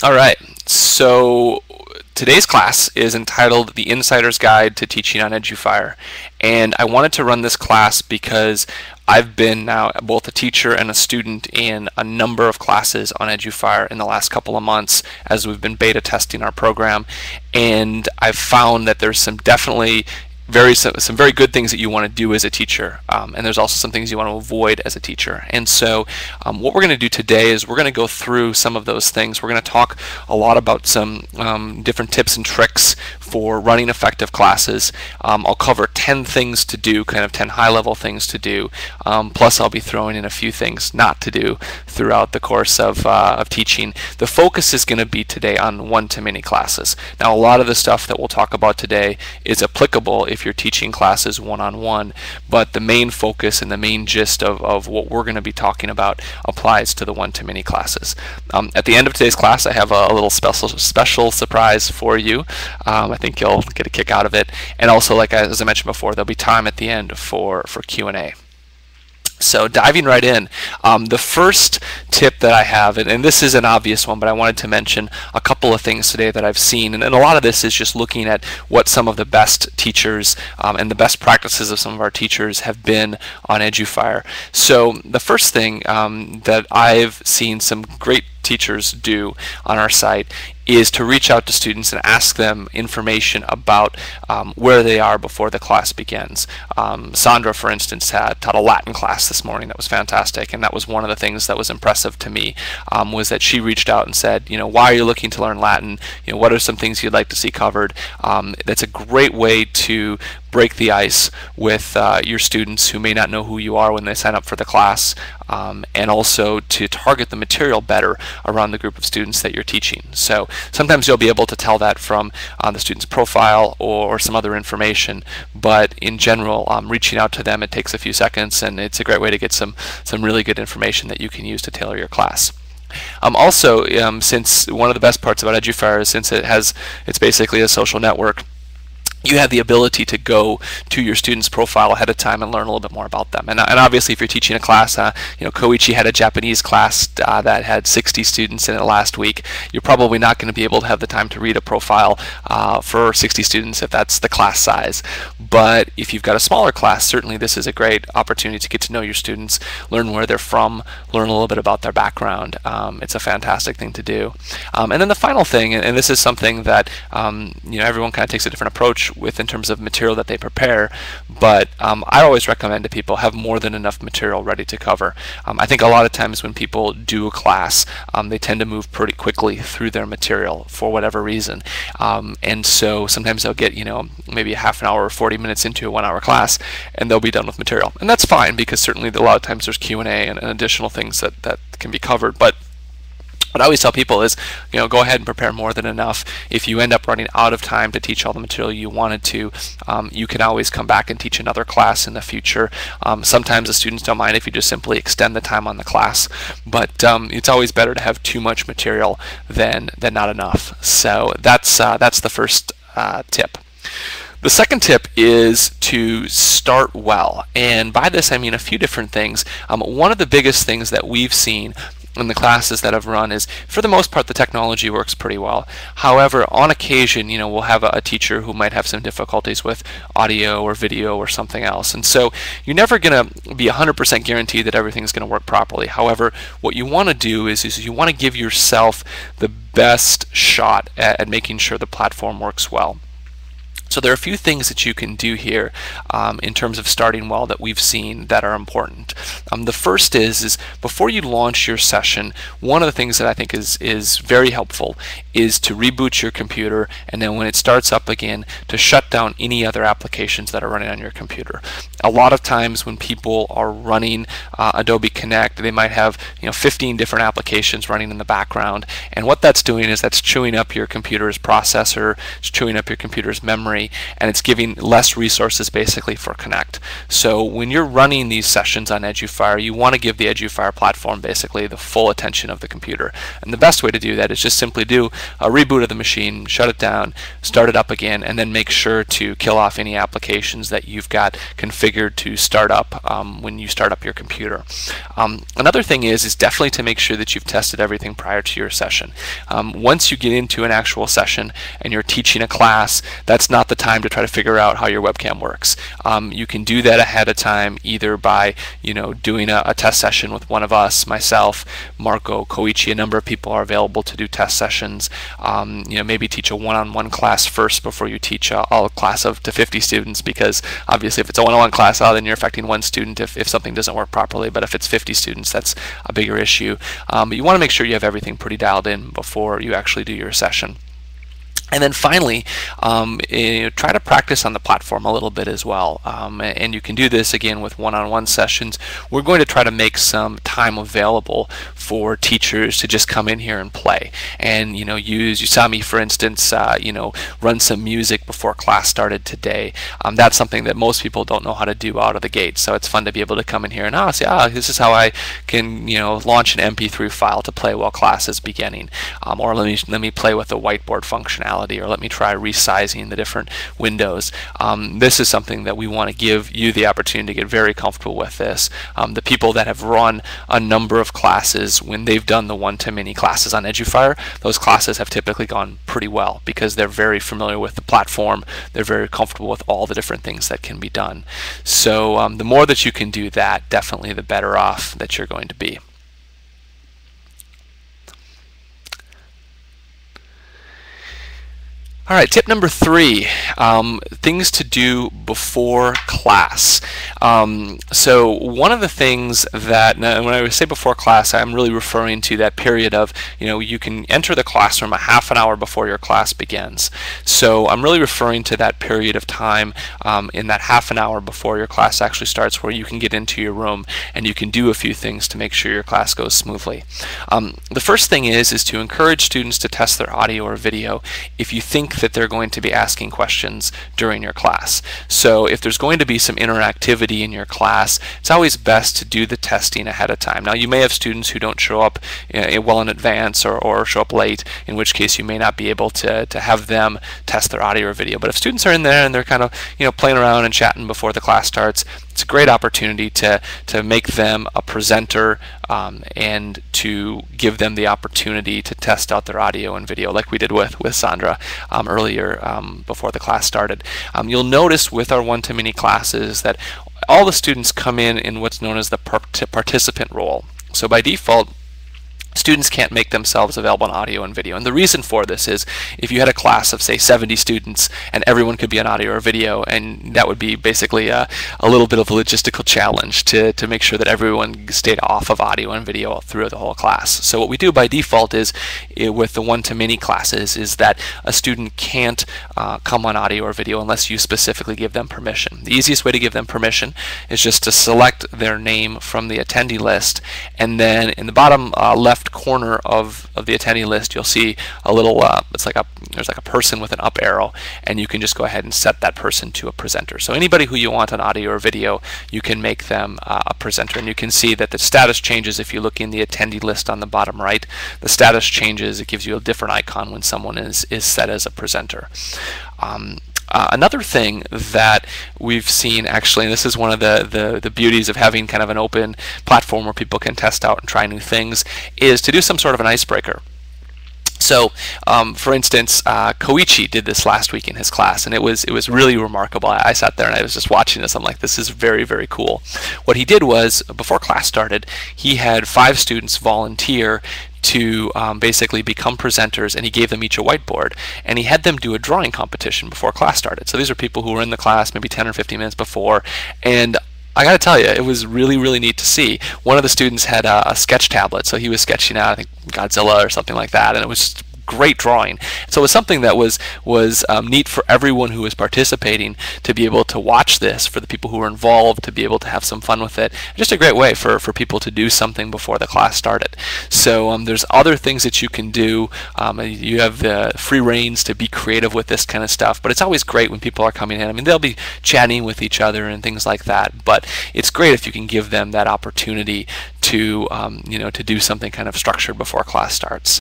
All right, so today's class is entitled The Insider's Guide to Teaching on eduFire, and I wanted to run this class because I've been now both a teacher and a student in a number of classes on eduFire in the last couple of months as we've been beta testing our program, and I've found that there's some definitely some very good things that you want to do as a teacher, and there's also some things you want to avoid as a teacher. And so what we're going to do today is we're going to go through some of those things. We're going to talk a lot about some different tips and tricks for running effective classes. I'll cover 10 things to do, kind of 10 high-level things to do, plus I'll be throwing in a few things not to do throughout the course of teaching. The focus is going to be today on one-to-many classes. Now, a lot of the stuff that we'll talk about today is applicable if you're teaching classes one-on-one, but the main focus and the main gist of what we're going to be talking about applies to the one-to-many classes. At the end of today's class, I have a little special surprise for you. I think you'll get a kick out of it, and also, as I mentioned before, there'll be time at the end for Q&A. So diving right in, the first tip that I have, and this is an obvious one, but I wanted to mention a couple of things today that I've seen, and a lot of this is just looking at what some of the best teachers and the best practices of some of our teachers have been on eduFire. So the first thing that I've seen some great teachers do on our site is to reach out to students and ask them information about where they are before the class begins. Sandra, for instance, taught a Latin class this morning that was fantastic, and that was one of the things that was impressive to me, was that she reached out and said, why are you looking to learn Latin? What are some things you'd like to see covered? That's a great way to break the ice with your students who may not know who you are when they sign up for the class, and also to target the material better around the group of students that you're teaching. So sometimes you'll be able to tell that from the student's profile or some other information, but in general, reaching out to them, it takes a few seconds, and it's a great way to get some really good information that you can use to tailor your class. Also, since one of the best parts about eduFire is since it's basically a social network, you have the ability to go to your student's profile ahead of time and learn a little bit more about them. And obviously, if you're teaching a class, Koichi had a Japanese class that had 60 students in it last week. You're probably not going to be able to have the time to read a profile for 60 students if that's the class size. But if you've got a smaller class, certainly this is a great opportunity to get to know your students, learn where they're from, learn a little bit about their background. It's a fantastic thing to do. And then the final thing, and this is something that everyone kind of takes a different approach with in terms of material that they prepare, but I always recommend to people have more than enough material ready to cover. I think a lot of times when people do a class, they tend to move pretty quickly through their material for whatever reason, and so sometimes they'll get maybe a half an hour or 40 minutes into a 1-hour class and they'll be done with material, and that's fine because certainly a lot of times there's Q&A and additional things that can be covered. But what I always tell people is, go ahead and prepare more than enough. If you end up running out of time to teach all the material you wanted to, you can always come back and teach another class in the future. Sometimes the students don't mind if you just simply extend the time on the class, but it's always better to have too much material than not enough. So that's the first tip. The second tip is to start well, and by this I mean a few different things. One of the biggest things that we've seen in the classes that I've run is, for the most part, the technology works pretty well. However, on occasion, we'll have a teacher who might have some difficulties with audio or video or something else, and so you're never going to be 100% guaranteed that everything's going to work properly. However, what you want to do is you want to give yourself the best shot at making sure the platform works well. So there are a few things that you can do here in terms of starting well that we've seen that are important. The first is before you launch your session, one of the things that I think is very helpful is to reboot your computer, and then when it starts up again, to shut down any other applications that are running on your computer. A lot of times when people are running Adobe Connect, they might have 15 different applications running in the background, and what that's doing is that's chewing up your computer's processor, it's chewing up your computer's memory, memory, and it's giving less resources basically for Connect. So when you're running these sessions on eduFire, you want to give the eduFire platform basically the full attention of the computer. And the best way to do that is just simply do a reboot of the machine, shut it down, start it up again, and then make sure to kill off any applications that you've got configured to start up when you start up your computer. Another thing is definitely to make sure that you've tested everything prior to your session. Once you get into an actual session and you're teaching a class, that's not the time to try to figure out how your webcam works. You can do that ahead of time, either by doing a test session with one of us, myself, Marco, Koichi. A number of people are available to do test sessions. Maybe teach a one-on-one class first before you teach a class to 50 students, because obviously if it's a one-on-one class, then you're affecting one student if something doesn't work properly. But if it's 50 students, that's a bigger issue. But you want to make sure you have everything pretty dialed in before you actually do your session. And then finally, try to practice on the platform a little bit as well. And you can do this again with one-on-one sessions. We're going to try to make some time available for teachers to just come in here and play. And you saw me, for instance, run some music before class started today. That's something that most people don't know how to do out of the gate. So it's fun to be able to come in here and say, this is how I can launch an MP3 file to play while class is beginning. Or let me play with the whiteboard functionality, or let me try resizing the different windows. This is something that we want to give you the opportunity to get very comfortable with this. The people that have run a number of classes, when they've done the one-to-many classes on eduFire, those classes have typically gone pretty well because they're very familiar with the platform. They're very comfortable with all the different things that can be done. So the more that you can do that, definitely the better off that you're going to be. All right, tip number 3, things to do before class. So one of the things that, when I say before class, I'm really referring to that period of, you can enter the classroom a half an hour before your class begins. So I'm really referring to that period of time in that half an hour before your class actually starts, where you can get into your room and you can do a few things to make sure your class goes smoothly. The first thing is to encourage students to test their audio or video if you think that they're going to be asking questions during your class. So if there's going to be some interactivity in your class, it's always best to do the testing ahead of time. Now, you may have students who don't show up well in advance or show up late, in which case you may not be able to have them test their audio or video. But if students are in there and they're kind of playing around and chatting before the class starts, it's a great opportunity to make them a presenter and to give them the opportunity to test out their audio and video, like we did with Sandra earlier before the class started. You'll notice with our one-to-many classes that all the students come in what's known as the participant role. So by default, students can't make themselves available in audio and video. And the reason for this is if you had a class of, say, 70 students and everyone could be on audio or video, and that would be basically a little bit of a logistical challenge to make sure that everyone stayed off of audio and video through the whole class. So what we do by default is, with the one-to-many classes, is that a student can't come on audio or video unless you specifically give them permission. The easiest way to give them permission is just to select their name from the attendee list, and then in the bottom left corner of the attendee list, you'll see a little there's like a person with an up arrow, and you can just go ahead and set that person to a presenter. So anybody who you want on audio or video, you can make them a presenter, and you can see that the status changes if you look in the attendee list on the bottom right. The status changes. It gives you a different icon when someone is set as a presenter. Another thing that we've seen, actually, and this is one of the beauties of having kind of an open platform where people can test out and try new things, is to do some sort of an icebreaker. So, for instance, Koichi did this last week in his class, and it was really remarkable. I sat there and I was just watching this. I'm like, this is very, very cool. What he did was, before class started, he had 5 students volunteer to basically become presenters, and he gave them each a whiteboard, and he had them do a drawing competition before class started. So these are people who were in the class maybe 10 or 15 minutes before, and I gotta tell you, it was really, really neat to see. One of the students had a sketch tablet, so he was sketching out, I think, Godzilla or something like that, and it was just great drawing. So it was something that was neat for everyone who was participating to be able to watch this, for the people who were involved to be able to have some fun with it. Just a great way for people to do something before the class started. So there's other things that you can do. You have the free reins to be creative with this kind of stuff, but it's always great when people are coming in. I mean, they'll be chatting with each other and things like that, but it's great if you can give them that opportunity to to do something kind of structured before class starts.